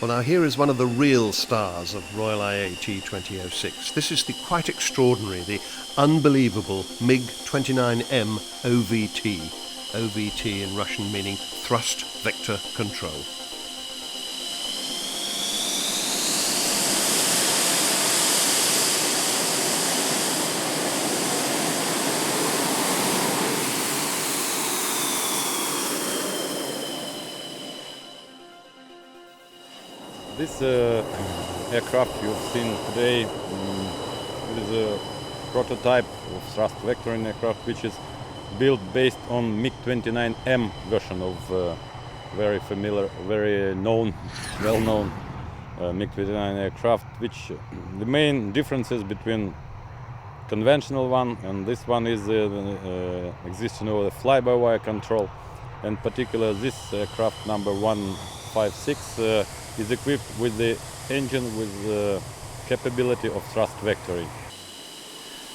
Well, now here is one of the real stars of Royal IAT 2006. This is the quite extraordinary, the unbelievable MiG-29M OVT. OVT in Russian meaning Thrust Vector Control. This aircraft you've seen today is a prototype of thrust vectoring aircraft, which is built based on MiG-29M version of very familiar, very known, well-known MiG-29 aircraft. Which the main differences between conventional one and this one is existing over the fly-by-wire control, and particular this aircraft number 156 is equipped with the engine with the capability of thrust vectoring.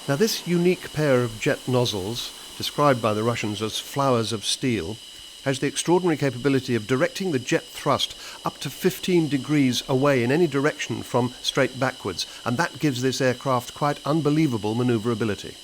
Now this unique pair of jet nozzles, described by the Russians as flowers of steel, has the extraordinary capability of directing the jet thrust up to 15 degrees away in any direction from straight backwards, and that gives this aircraft quite unbelievable manoeuvrability.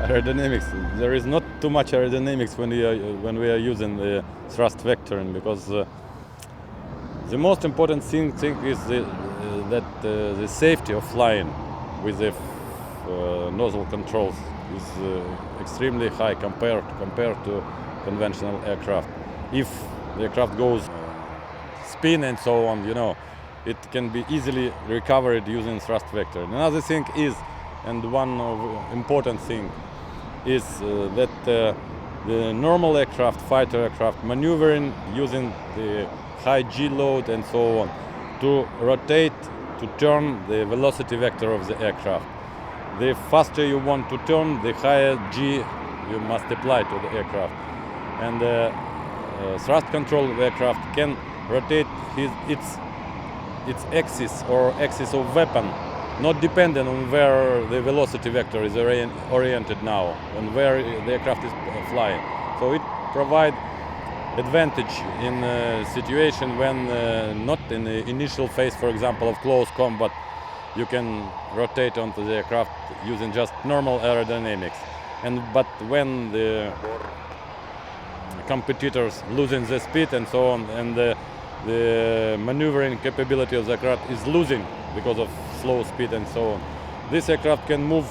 Aerodynamics. There is not too much aerodynamics when we are using the thrust vectoring, because the most important thing is that the safety of flying with the nozzle controls is extremely high compared to conventional aircraft. If the aircraft goes spin and so on, it can be easily recovered using thrust vectoring. Another thing is, and one important thing is that the normal aircraft, fighter aircraft, maneuvering using the high G load and so on to rotate, to turn the velocity vector of the aircraft. The faster you want to turn, the higher G you must apply to the aircraft. And thrust control aircraft can rotate its axis or axis of weapon, not dependent on where the velocity vector is oriented now, and where the aircraft is flying. So it provides advantage in a situation when not in the initial phase, for example, of close combat, you can rotate onto the aircraft using just normal aerodynamics. But when the competitors losing the speed and so on, and the maneuvering capability of the aircraft is losing because of slow speed and so on, this aircraft can move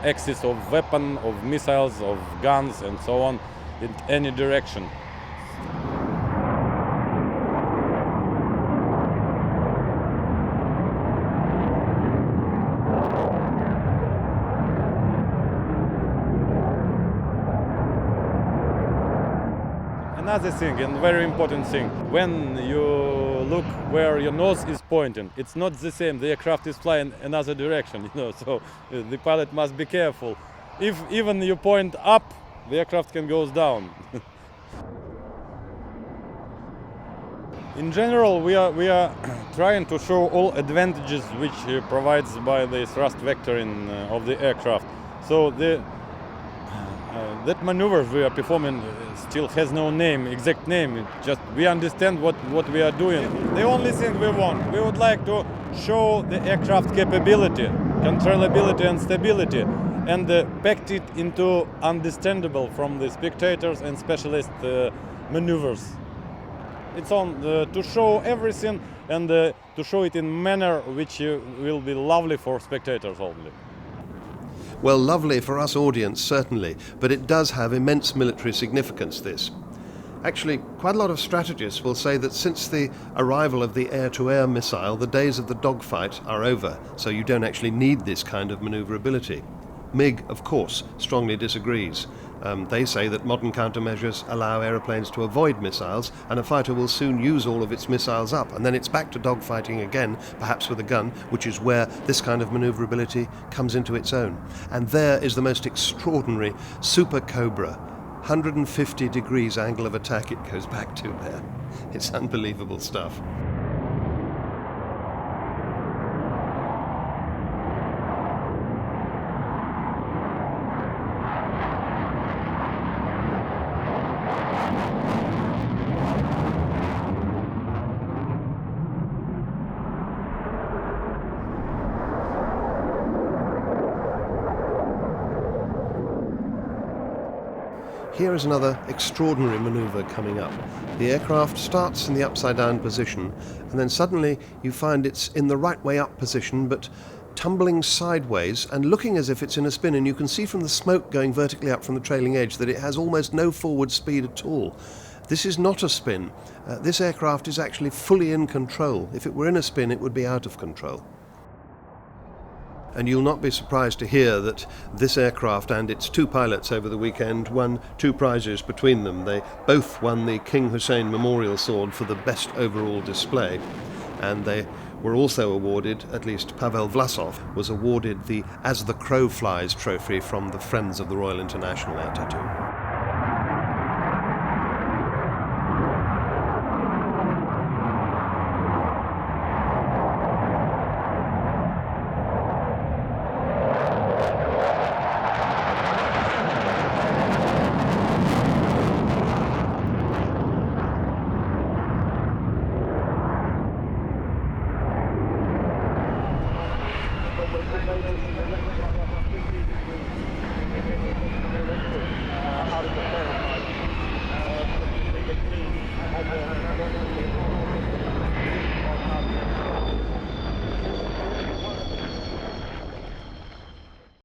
axis of weapon, of missiles, of guns and so on in any direction. Another thing, and very important thing, when you look where your nose is pointing, it's not the same. The aircraft is flying another direction, so the pilot must be careful. If even you point up, the aircraft can go down. In general, we are trying to show all advantages which provides by the thrust vectoring of the aircraft. So that maneuver we are performing still has no name, exact name. It just we understand what we are doing. The only thing we would like to show the aircraft capability, controllability and stability, and packed it into understandable from the spectators and specialist maneuvers. It's on to show everything and to show it in manner which will be lovely for spectators only. Well, lovely for us audience, certainly, but it does have immense military significance, this. Actually, quite a lot of strategists will say that since the arrival of the air-to-air missile, the days of the dogfight are over, so you don't actually need this kind of manoeuvrability. MiG, of course, strongly disagrees. They say that modern countermeasures allow aeroplanes to avoid missiles, and a fighter will soon use all of its missiles up, and then it's back to dogfighting again, perhaps with a gun, which is where this kind of manoeuvrability comes into its own. And there is the most extraordinary Super Cobra, 150 degrees angle of attack it goes back to there. It's unbelievable stuff. Here is another extraordinary manoeuvre coming up. The aircraft starts in the upside-down position, and then suddenly you find it's in the right way up position, but tumbling sideways and looking as if it's in a spin, and you can see from the smoke going vertically up from the trailing edge that it has almost no forward speed at all. This is not a spin. This aircraft is actually fully in control. If it were in a spin, it would be out of control. And you'll not be surprised to hear that this aircraft and its two pilots over the weekend won 2 prizes between them. They both won the King Hussein Memorial Sword for the best overall display, and they were also awarded, at least Pavel Vlasov was awarded the As the Crow Flies trophy from the Friends of the Royal International Air Tattoo.